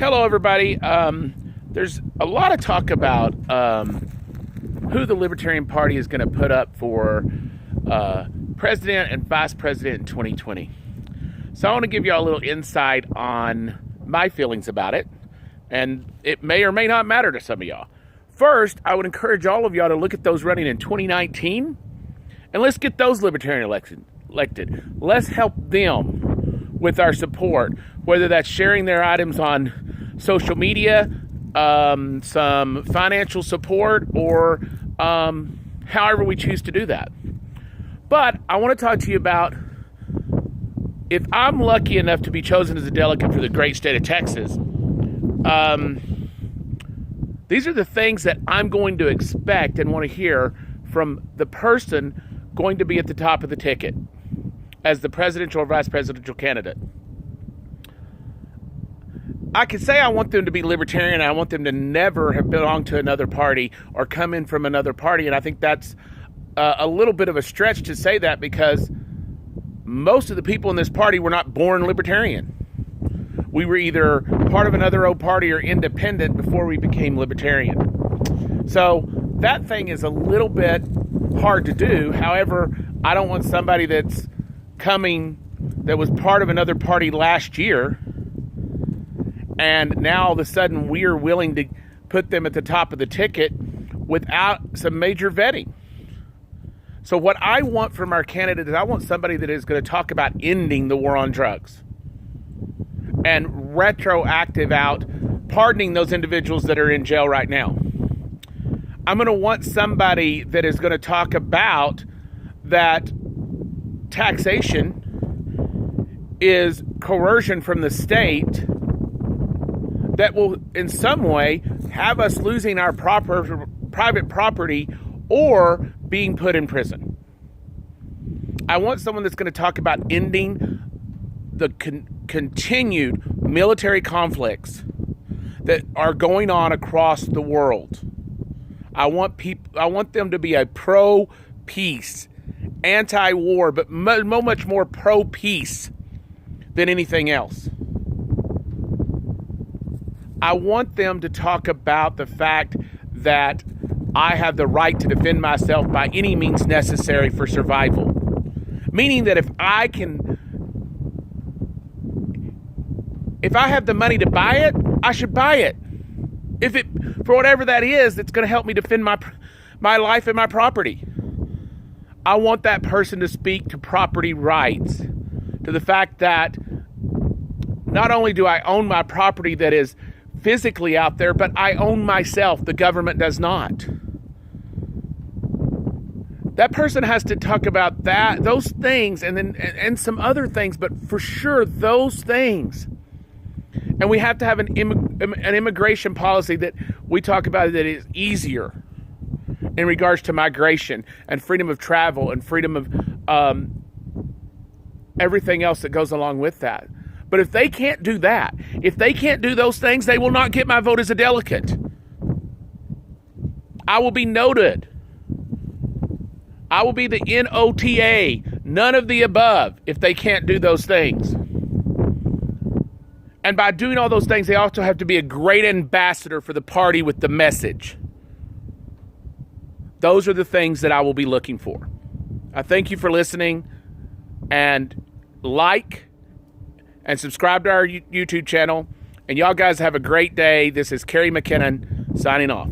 Hello, everybody. There's a lot of talk about who the Libertarian Party is going to put up for president and vice president in 2020. So I want to give you all a little insight on my feelings about it, and it may or may not matter to some of y'all. First, I would encourage all of y'all to look at those running in 2019, and let's get those Libertarian elected. Let's help them with our support, whether that's sharing their items on social media, some financial support, or however we choose to do that. But I want to talk to you about, if I'm lucky enough to be chosen as a delegate for the great state of Texas, these are the things that I'm going to expect and want to hear from the person going to be at the top of the ticket as the presidential or vice presidential candidate. I could say I want them to be libertarian. I want them to never have belonged to another party or come in from another party. And I think that's a little bit of a stretch to say that, because most of the people in this party were not born libertarian. We were either part of another old party or independent before we became libertarian. So that thing is a little bit hard to do. However, I don't want somebody that was part of another party last year, and now all of a sudden we are willing to put them at the top of the ticket without some major vetting. So what I want from our candidate is I want somebody that is going to talk about ending the war on drugs and retroactive out pardoning those individuals that are in jail right now. I'm going to want somebody that is going to talk about that taxation is coercion from the state that will in some way have us losing our private property or being put in prison. I want someone that's going to talk about ending the continued military conflicts that are going on across the world. I want them to be a pro-peace, anti-war, but much more pro-peace than anything else. I want them to talk about the fact that I have the right to defend myself by any means necessary for survival. Meaning that if I have the money to buy it, I should buy it. If it, for whatever that is, it's going to help me defend my life and my property. I want that person to speak to property rights, to the fact that not only do I own my property that is physically out there, but I own myself. The government does not. That person has to talk about those things, and some other things, but for sure those things. And we have to have an immigration policy that we talk about that is easier in regards to migration and freedom of travel and freedom of everything else that goes along with that. But if they can't do that, if they can't do those things, they will not get my vote as a delegate. I will be noted. I will be the NOTA, none of the above, if they can't do those things. And by doing all those things, they also have to be a great ambassador for the party with the message. Those are the things that I will be looking for. I thank you for listening, and like and subscribe to our YouTube channel. And y'all guys have a great day. This is Kerry McKinnon signing off.